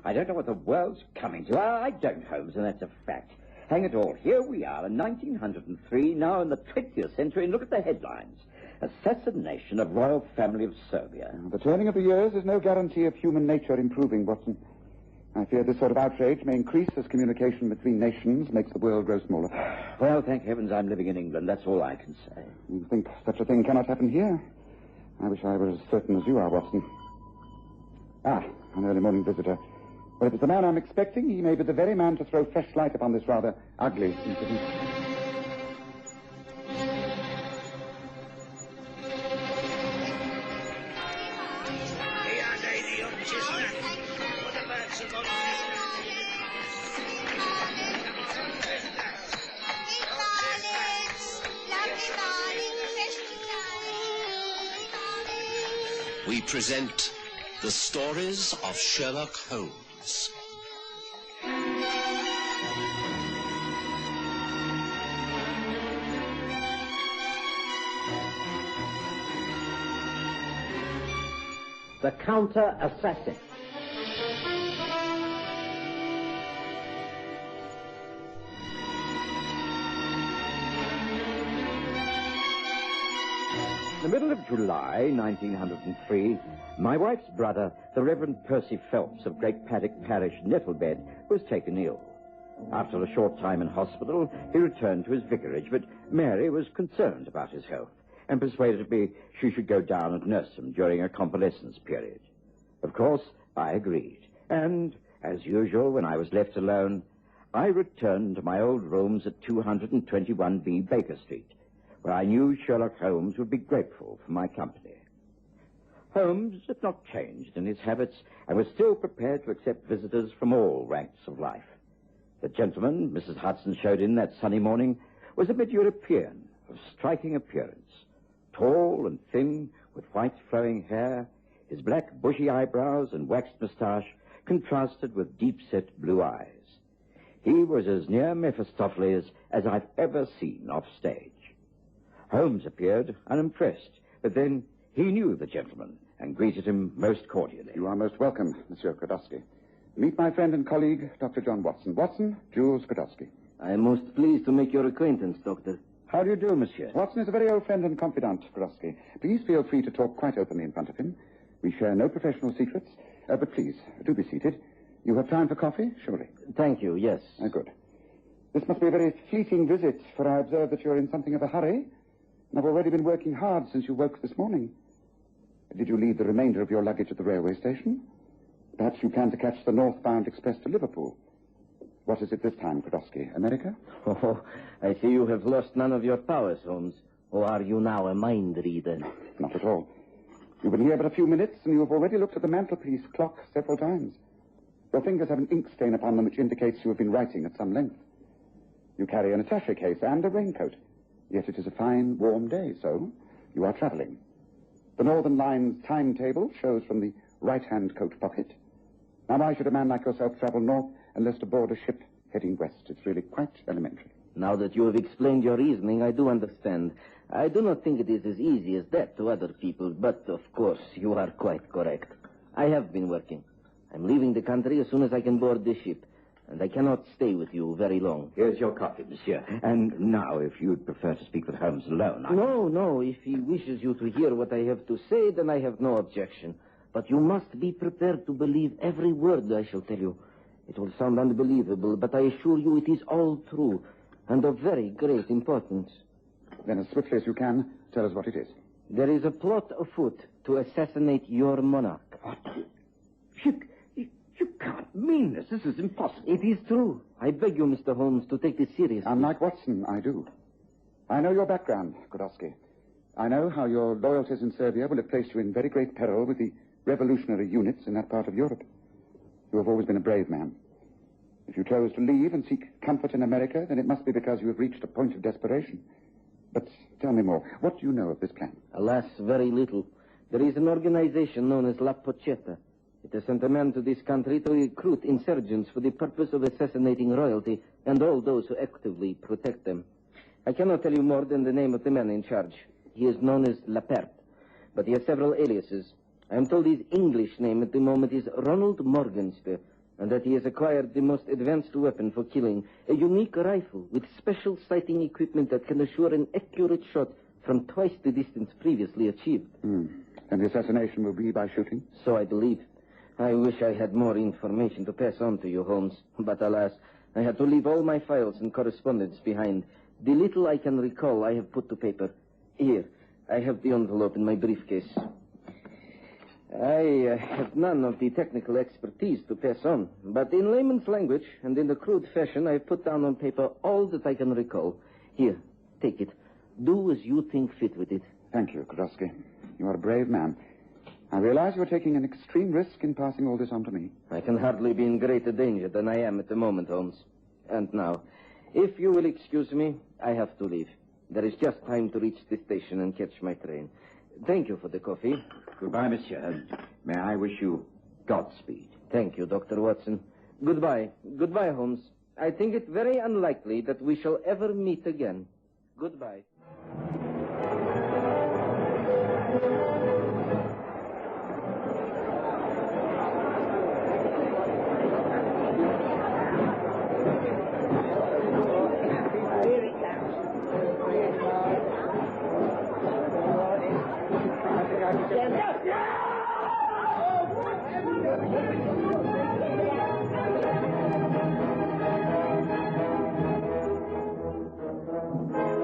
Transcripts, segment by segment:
I don't know what the world's coming to. I don't, Holmes, and that's a fact. Hang it all, here we are in 1903, now in the 20th century, and look at the headlines. Assassination of royal family of Serbia. The turning of the years is no guarantee of human nature improving, Watson. I fear this sort of outrage may increase as communication between nations makes the world grow smaller. Well, thank heavens I'm living in England. That's all I can say. You think such a thing cannot happen here? I wish I were as certain as you are, Watson. An early morning visitor. Well, if it's the man I'm expecting, he may be the very man to throw fresh light upon this rather ugly incident. We present the stories of Sherlock Holmes. The Counter-Assassin. In the middle of July, 1903, my wife's brother, the Reverend Percy Phelps of Great Paddock Parish, Nettlebed, was taken ill. After a short time in hospital, he returned to his vicarage, but Mary was concerned about his health and persuaded me she should go down and nurse him during a convalescence period. Of course, I agreed, and, as usual, when I was left alone, I returned to my old rooms at 221B Baker Street, where I knew Sherlock Holmes would be grateful for my company. Holmes had not changed in his habits and was still prepared to accept visitors from all ranks of life. The gentleman Mrs. Hudson showed in that sunny morning was a mid-European of striking appearance, tall and thin, with white flowing hair, his black bushy eyebrows and waxed moustache contrasted with deep-set blue eyes. He was as near Mephistopheles as I've ever seen off stage. Holmes appeared unimpressed, but then he knew the gentleman and greeted him most cordially. You are most welcome, Monsieur Krodowski. Meet my friend and colleague, Dr. John Watson. Watson, Jules Krodowski. I am most pleased to make your acquaintance, Doctor. How do you do, monsieur? Watson is a very old friend and confidant, Krodowski. Please feel free to talk quite openly in front of him. We share no professional secrets, but please, do be seated. You have time for coffee, surely? Thank you, yes. Good. This must be a very fleeting visit, for I observe that you're in something of a hurry. And I've already been working hard since you woke this morning. Did you leave the remainder of your luggage at the railway station? Perhaps you plan to catch the northbound express to Liverpool. What is it this time, Krodowski? America? Oh, I see you have lost none of your powers, Holmes. Or are you now a mind reader? Not at all. You've been here but a few minutes, and you have already looked at the mantelpiece clock several times. Your fingers have an ink stain upon them which indicates you have been writing at some length. You carry an attaché case and a raincoat. Yet it is a fine, warm day, so you are travelling. The Northern Line's timetable shows from the right-hand coat pocket. Now, why should a man like yourself travel north unless to board a ship heading west? It's really quite elementary. Now that you have explained your reasoning, I do understand. I do not think it is as easy as that to other people, but, of course, you are quite correct. I have been working. I'm leaving the country as soon as I can board the ship, and I cannot stay with you very long. Here's your coffee, monsieur. And now, if you'd prefer to speak with Holmes alone... No. If he wishes you to hear what I have to say, then I have no objection. But you must be prepared to believe every word I shall tell you. It will sound unbelievable, but I assure you it is all true, and of very great importance. Then, as swiftly as you can, tell us what it is. There is a plot afoot to assassinate your monarch. What? You can't mean this. This is impossible. It is true. I beg you, Mr. Holmes, to take this seriously. Unlike Watson, I do. I know your background, Krodowski. I know how your loyalties in Serbia will have placed you in very great peril with the revolutionary units in that part of Europe. You have always been a brave man. If you chose to leave and seek comfort in America, then it must be because you have reached a point of desperation. But tell me more. What do you know of this plan? Alas, very little. There is an organization known as La Pochetta. It has sent a man to this country to recruit insurgents for the purpose of assassinating royalty and all those who actively protect them. I cannot tell you more than the name of the man in charge. He is known as Lapert, but he has several aliases. I am told his English name at the moment is Ronald Morgenster, and that he has acquired the most advanced weapon for killing, a unique rifle with special sighting equipment that can assure an accurate shot from twice the distance previously achieved. And the assassination will be by shooting? So I believe. I wish I had more information to pass on to you, Holmes. But alas, I had to leave all my files and correspondence behind. The little I can recall I have put to paper. Here, I have the envelope in my briefcase. I have none of the technical expertise to pass on, but in layman's language and in the crude fashion, I have put down on paper all that I can recall. Here, take it. Do as you think fit with it. Thank you, Kudowski. You are a brave man. I realize you're taking an extreme risk in passing all this on to me. I can hardly be in greater danger than I am at the moment, Holmes. And now, if you will excuse me, I have to leave. There is just time to reach the station and catch my train. Thank you for the coffee. Goodbye, monsieur. May I wish you Godspeed. Thank you, Dr. Watson. Goodbye. Goodbye, Holmes. I think it very unlikely that we shall ever meet again. Goodbye.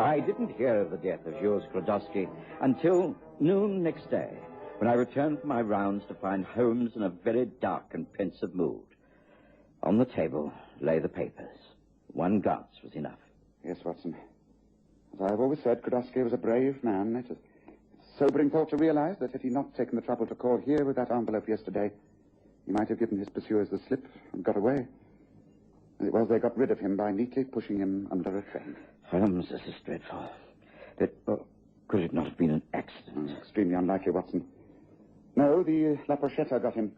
I didn't hear of the death of Jules Krodowski until noon next day, when I returned from my rounds to find Holmes in a very dark and pensive mood. On the table lay the papers. One glance was enough. Yes, Watson. As I've always said, Kudowski was a brave man. It's a sobering thought to realize that had he not taken the trouble to call here with that envelope yesterday, he might have given his pursuers the slip and got away. As it was, they got rid of him by neatly pushing him under a train. Holmes, this is dreadful. Could it not have been an accident? Extremely unlikely, Watson. No, the La Pochetta got him.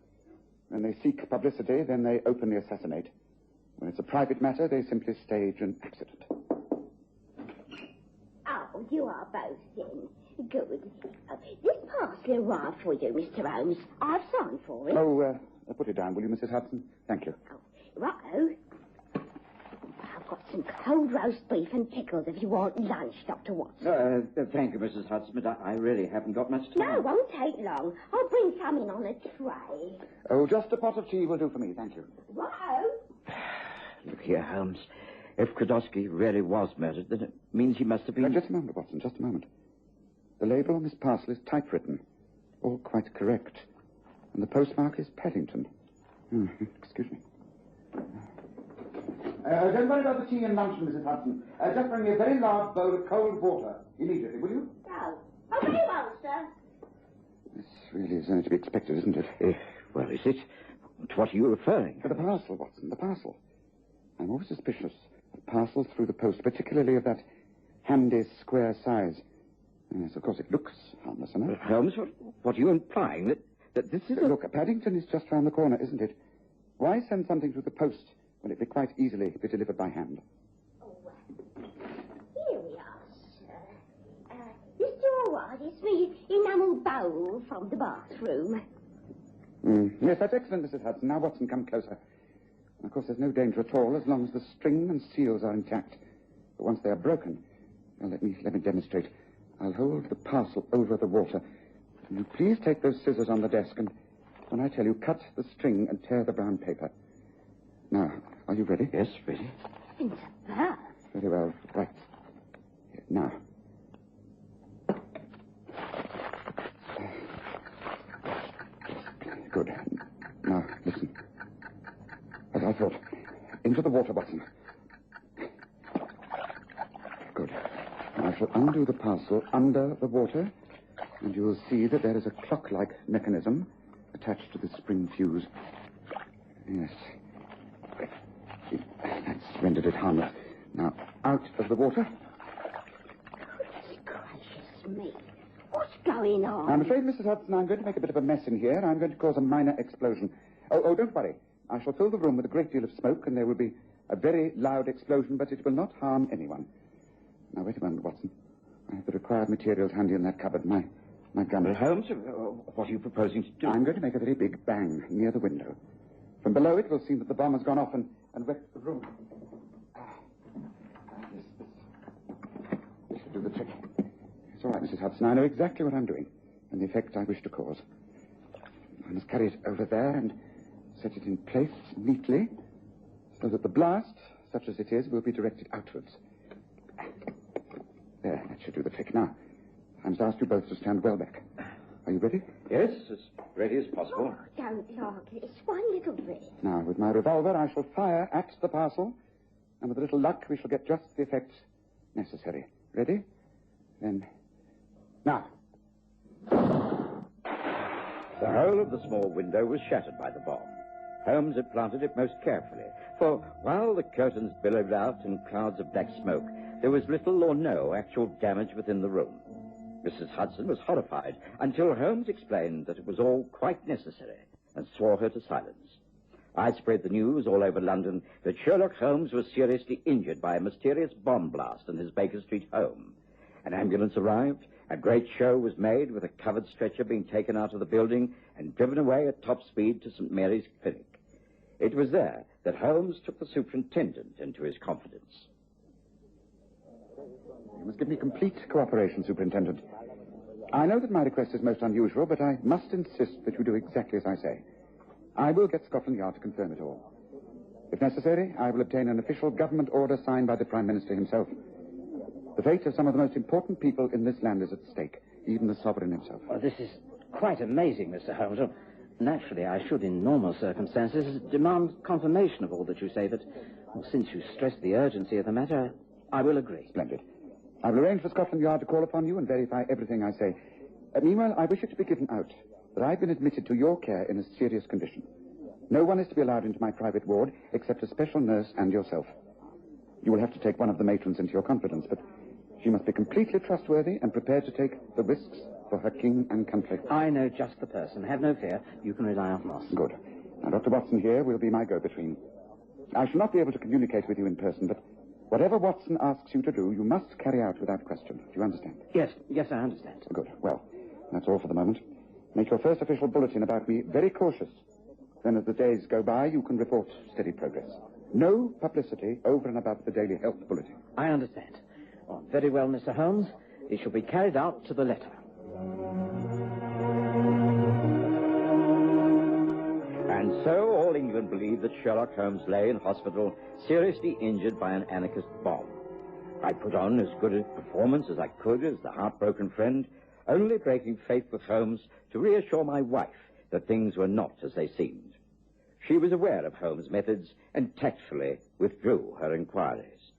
When they seek publicity, then they openly assassinate. When it's a private matter, they simply stage an accident. Oh, you are both in. Good. This parcel arrived for you, Mr. Holmes. I've signed for it. Oh, put it down, will you, Mrs. Hudson? Thank you. Oh, righto. I've got some cold roast beef and pickles if you want lunch, Dr. Watson. Thank you, Mrs. Hudson, but I really haven't got much time. No, it won't take long. I'll bring some in on a tray. Oh, just a pot of tea will do for me, thank you. Righto. Look here, Holmes. If Kudowski really was murdered, then it means he must have been... Just a moment, Watson, just a moment. The label on this parcel is typewritten. All quite correct. And the postmark is Paddington. Excuse me. Don't worry about the tea and luncheon, Mrs. Hudson. Just bring me a very large bowl of cold water immediately, will you? No. Oh, very well, sir. This really is only to be expected, isn't it? Well, is it? To what are you referring? To the parcel, Watson, the parcel. I'm always suspicious of parcels through the post, particularly of that handy square size. Yes, of course, it looks harmless enough. Holmes, what are you implying? That this is Look, Paddington is just round the corner, isn't it? Why send something through the post when it may quite easily be delivered by hand? Oh, here we are, sir. This all right? It's me enamel bowl from the bathroom. Yes, that's excellent, Mrs. Hudson. Now, Watson, come closer. Of course, there's no danger at all as long as the string and seals are intact. But once they are broken, well, let me demonstrate. I'll hold the parcel over the water. Will you please take those scissors on the desk and, when I tell you, cut the string and tear the brown paper. Now, are you ready? Yes, ready. It's a bird. Very well. Right. Here, now. Good. Now, listen. As I thought. Into the water, Watson. Good. I shall undo the parcel under the water, and you will see that there is a clock-like mechanism attached to the spring fuse. Yes. That's rendered it harmless. Now, out of the water. Goodness gracious me. What's going on? I'm afraid, Mrs. Hudson, I'm going to make a bit of a mess in here. I'm going to cause a minor explosion. Oh, don't worry. I shall fill the room with a great deal of smoke, and there will be a very loud explosion, but it will not harm anyone. Now, wait a moment, Watson. I have the required materials handy in that cupboard. My gun. Holmes, what are you proposing to do? I'm going to make a very big bang near the window. From below it, we'll see that the bomb has gone off and wrecked the room. This should do the trick. It's all right, Mrs. Hudson. I know exactly what I'm doing and the effect I wish to cause. I must carry it over there and set it in place neatly so that the blast, such as it is, will be directed outwards. There, that should do the trick. Now, I must ask you both to stand well back. Are you ready? Yes, as ready as possible. Oh, don't lock this. One little bit. Now, with my revolver, I shall fire at the parcel, and with a little luck, we shall get just the effect necessary. Ready? Then, now. The whole of the small window was shattered by the bomb. Holmes had planted it most carefully, for while the curtains billowed out in clouds of black smoke, there was little or no actual damage within the room. Mrs. Hudson was horrified until Holmes explained that it was all quite necessary and swore her to silence. I spread the news all over London that Sherlock Holmes was seriously injured by a mysterious bomb blast in his Baker Street home. An ambulance arrived, a great show was made with a covered stretcher being taken out of the building and driven away at top speed to St. Mary's Clinic. It was there that Holmes took the superintendent into his confidence. You must give me complete cooperation, Superintendent. I know that my request is most unusual, but I must insist that you do exactly as I say. I will get Scotland Yard to confirm it all. If necessary, I will obtain an official government order signed by the Prime Minister himself. The fate of some of the most important people in this land is at stake, even the sovereign himself. Well, this is quite amazing, Mr. Holmes. Well, naturally, I should, in normal circumstances, demand confirmation of all that you say, but since you stress the urgency of the matter, I will agree. Splendid. I will arrange for Scotland Yard to call upon you and verify everything I say. Meanwhile, I wish it to be given out that I've been admitted to your care in a serious condition. No one is to be allowed into my private ward except a special nurse and yourself. You will have to take one of the matrons into your confidence, but she must be completely trustworthy and prepared to take the risks for her king and country. I know just the person. Have no fear. You can rely on us. Good. Now, Dr. Watson here will be my go-between. I shall not be able to communicate with you in person, but whatever Watson asks you to do, you must carry out without question. Do you understand? Yes, I understand. Good. Well, that's all for the moment. Make your first official bulletin about me very cautious. Then as the days go by, you can report steady progress. No publicity over and above the daily health bulletin. I understand. Oh, very well, Mr. Holmes. It shall be carried out to the letter. And so all England believed that Sherlock Holmes lay in hospital, seriously injured by an anarchist bomb. I put on as good a performance as I could as the heartbroken friend, only breaking faith with Holmes to reassure my wife that things were not as they seemed. She was aware of Holmes' methods and tactfully withdrew her inquiries.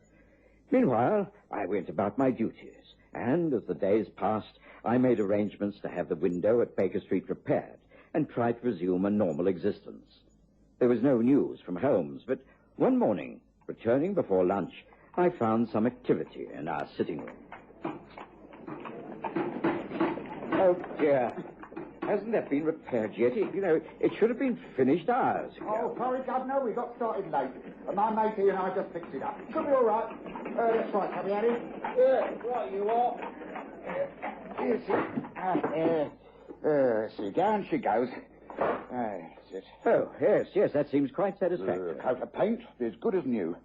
Meanwhile, I went about my duties, and as the days passed, I made arrangements to have the window at Baker Street repaired and tried to resume a normal existence. There was no news from Holmes, but one morning, returning before lunch, I found some activity in our sitting room. Oh, dear. Hasn't that been repaired yet? It should have been finished hours ago. Oh, sorry, Governor, we got started late. My matey and I just fixed it up. Should be all right. That's right, have you, Harry? Yeah, right you are. See, down she goes. That's it. Oh, yes, that seems quite satisfactory. Coat of paint, as good as new.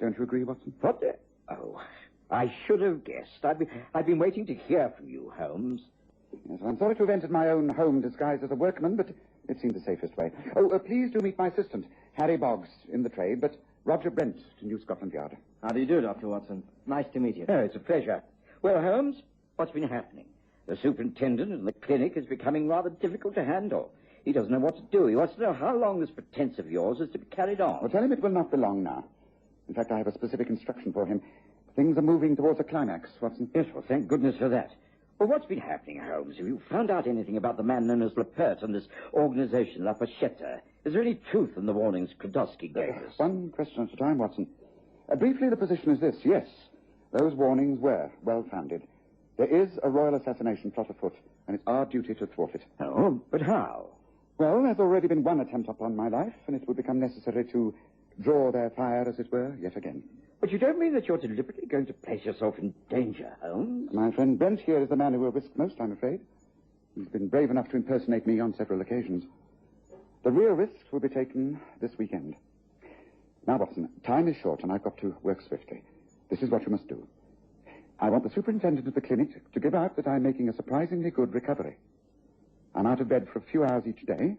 Don't you agree, Watson? What the... Oh, I should have guessed. I've been waiting to hear from you, Holmes. Yes, I'm sorry to have entered my own home disguised as a workman, but it seemed the safest way. Oh, please do meet my assistant, Harry Boggs, in the trade, but Roger Brent to New Scotland Yard. How do you do, Dr. Watson? Nice to meet you. Oh, it's a pleasure. Well, Holmes, what's been happening? The superintendent in the clinic is becoming rather difficult to handle. He doesn't know what to do. He wants to know how long this pretense of yours is to be carried on. Well, tell him it will not be long now. In fact, I have a specific instruction for him. Things are moving towards a climax, Watson. Yes, well, thank goodness for that. Well, what's been happening, Holmes? Have you found out anything about the man known as Lepert and this organization, La Pochette? Is there any truth in the warnings Krodowski gave us? One question at a time, Watson. Briefly, the position is this. Yes, those warnings were well-founded. There is a royal assassination plot afoot, and it's our duty to thwart it. Oh, but how? Well, there's already been one attempt upon my life, and it will become necessary to draw their fire, as it were, yet again. But you don't mean that you're deliberately going to place yourself in danger, Holmes? My friend Brent here is the man who will risk most, I'm afraid. He's been brave enough to impersonate me on several occasions. The real risks will be taken this weekend. Now, Watson, time is short, and I've got to work swiftly. This is what you must do. I want the superintendent of the clinic to give out that I'm making a surprisingly good recovery. I'm out of bed for a few hours each day,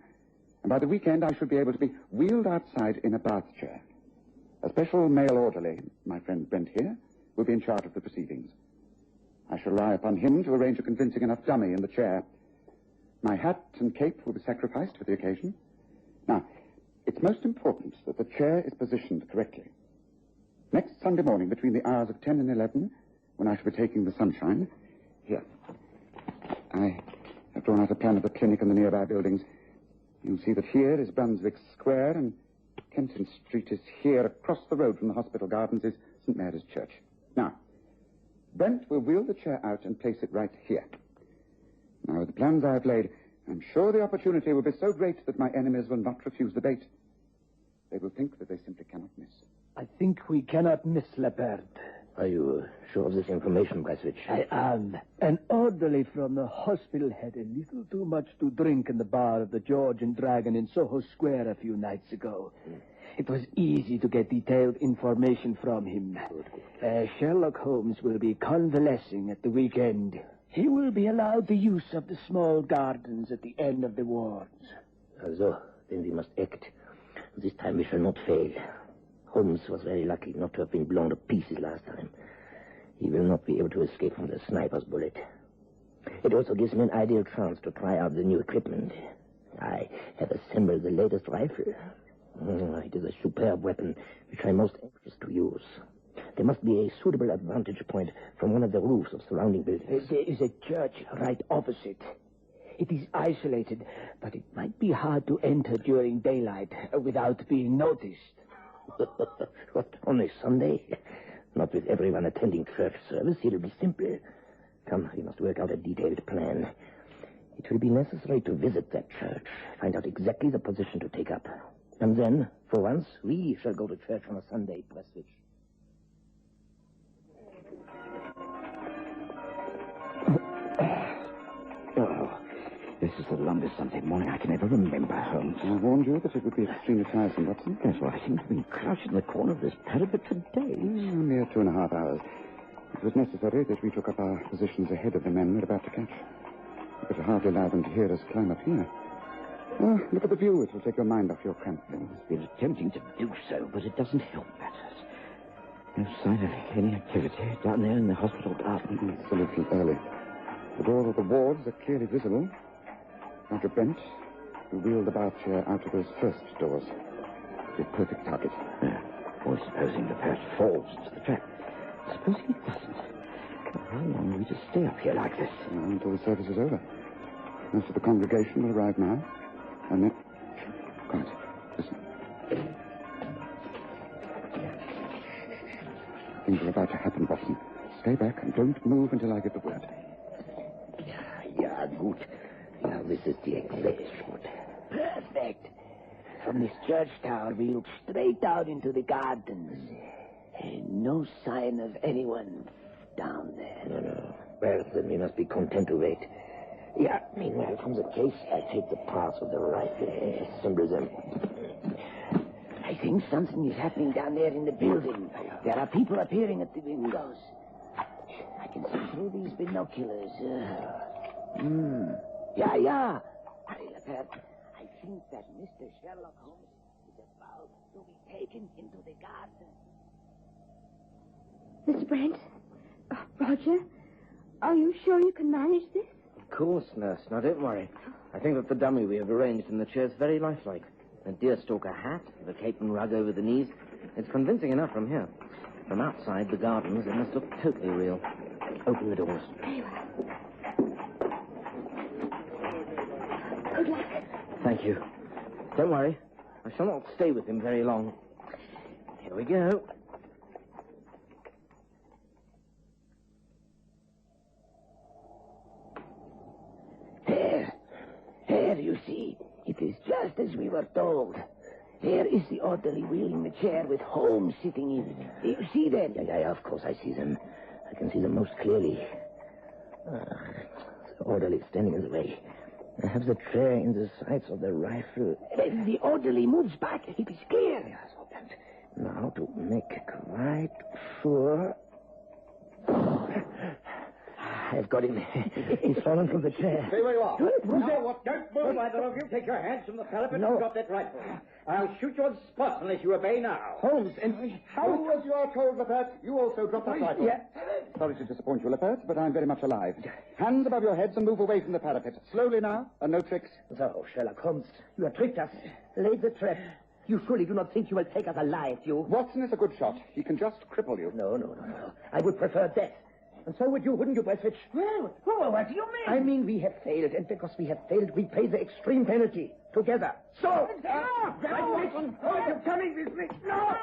and by the weekend I should be able to be wheeled outside in a bath chair. A special male orderly, my friend Brent here, will be in charge of the proceedings. I shall rely upon him to arrange a convincing enough dummy in the chair. My hat and cape will be sacrificed for the occasion. Now, it's most important that the chair is positioned correctly. Next Sunday morning, between the hours of 10 and 11, when I shall be taking the sunshine, here, I have drawn out a plan of the clinic and the nearby buildings. You'll see that here is Brunswick Square, and Kenton Street is here. Across the road from the hospital gardens is St. Mary's Church. Now, Brent will wheel the chair out and place it right here. Now, with the plans I have laid, I'm sure the opportunity will be so great that my enemies will not refuse the bait. They will think that they simply cannot miss. I think we cannot miss Leopard. Are you sure of this information, Braswich? I am. An orderly from the hospital had a little too much to drink in the bar of the George and Dragon in Soho Square a few nights ago. It was easy to get detailed information from him. Sherlock Holmes will be convalescing at the weekend. He will be allowed the use of the small gardens at the end of the wards. So, then we must act. This time we shall not fail. Holmes was very lucky not to have been blown to pieces last time. He will not be able to escape from the sniper's bullet. It also gives me an ideal chance to try out the new equipment. I have assembled the latest rifle. It is a superb weapon, which I'm most anxious to use. There must be a suitable advantage point from one of the roofs of surrounding buildings. There is a church right opposite. It is isolated, but it might be hard to enter during daylight without being noticed. What, on a Sunday? Not with everyone attending church service. It'll be simple. Come, we must work out a detailed plan. It will be necessary to visit that church, find out exactly the position to take up. And then, for once, we shall go to church on a Sunday, Prestwich. Oh, this is the longest Sunday morning I can ever remember, Holmes. I warned you that it would be extremely tiresome, Watson. Yes, well, I seem to have been crouched in the corner of this parapet for days. Mere 2.5 hours. It was necessary that we took up our positions ahead of the men we're about to catch. We could hardly allow them to hear us climb up here. Oh, look at the view. It will take your mind off your cramped things. It's been tempting to do so, but it doesn't help matters. No sign of any activity down there in the hospital garden. It's a little early. The doors of the wards are clearly visible. Dr. Brent will wheel the bath chair out of those first doors. Be a perfect target. Or supposing the parrot falls into the trap. Supposing it doesn't. How long are we to stay up here like this? Until the service is over. Most of the congregation will arrive now. And then... Quiet. Listen. Things are about to happen, Watson. Stay back and don't move until I give the word. Yeah, good. Now, this is the exact spot. Perfect. From this church tower, we look straight out into the gardens. No sign of anyone down there. No. Well, then we must be content to wait. Yeah, meanwhile, from the case, I take the parts of the rifle and assemble them. I think something is happening down there in the building. There are people appearing at the windows. I can see through these binoculars. Yeah. Hurry, Leopard. I think that Mr. Sherlock Holmes is about to be taken into the garden. Miss Brent? Roger? Are you sure you can manage this? Of course, nurse. Now, don't worry. I think that the dummy we have arranged in the chair is very lifelike. A deerstalker hat, with a cape and rug over the knees. It's convincing enough from here. From outside the gardens, it must look totally real. Open the doors. Very well. Good luck. Thank you. Don't worry. I shall not stay with him very long. Here we go. There, you see. It is just as we were told. There is the orderly wheeling the chair with Holmes sitting in it. Do you see them? Yeah, of course I see them. I can see them most clearly. The orderly standing in the way. I have the tray in the sights of the rifle. The orderly moves back. It is clear. Yes, and now to make quite sure. I've got him. He's fallen from the chair. Stay where you are. Don't move, either of you. Take your hands from the parapet and drop that rifle. I'll shoot you on the spot unless you obey now. Holmes, and How was you are told, Lepert? You also dropped that rifle. Yeah. Sorry to disappoint you, Lepert, but I'm very much alive. Hands above your heads and move away from the parapet. Slowly now, and no tricks. So, Sherlock Holmes, you have tricked us. Laid the trap. You surely do not think you will take us alive, you? Watson is a good shot. He can just cripple you. No. I would prefer death. And so would you, wouldn't you, Bradford? Well, what do you mean? I mean, we have failed, and because we have failed, we pay the extreme penalty. Together. So! No! You're coming with me! No!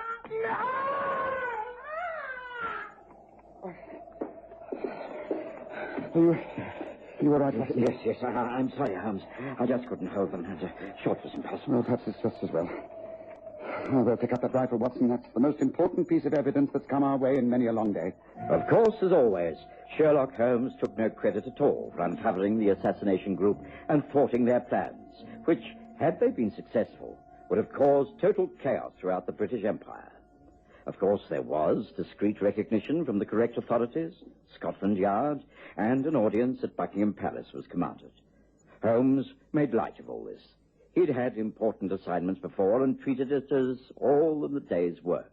You all right, Watson? Yes. I'm sorry, Holmes. I just couldn't hold them. The shot was impossible. Well, perhaps it's just as well. Oh, we'll pick up that rifle, Watson. That's the most important piece of evidence that's come our way in many a long day. Of course, as always, Sherlock Holmes took no credit at all for uncovering the assassination group and thwarting their plans, which, had they been successful, would have caused total chaos throughout the British Empire. Of course, there was discreet recognition from the correct authorities, Scotland Yard, and an audience at Buckingham Palace was commanded. Holmes made light of all this. He'd had important assignments before and treated it as all in the day's work.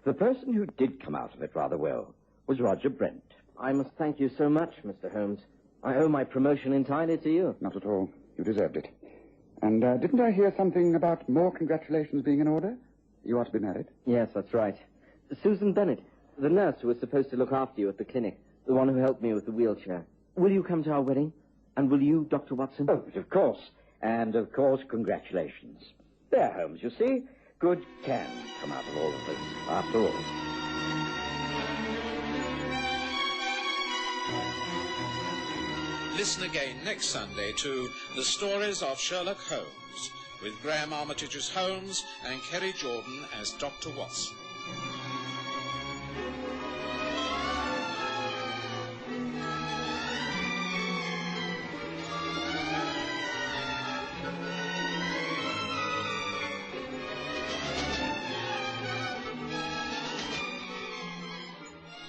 The person who did come out of it rather well was Roger Brent. I must thank you so much, Mr. Holmes. I owe my promotion entirely to you. Not at all. You deserved it. And didn't I hear something about more congratulations being in order? You are to be married. Yes, that's right. Susan Bennett, the nurse who was supposed to look after you at the clinic, the one who helped me with the wheelchair. Will you come to our wedding? And will you, Dr. Watson? Oh, but of course. And, of course, congratulations. There, Holmes, you see. Good can come out of all of this, after all. Listen again next Sunday to The Stories of Sherlock Holmes, with Graham Armitage as Holmes and Kerry Jordan as Dr. Watson.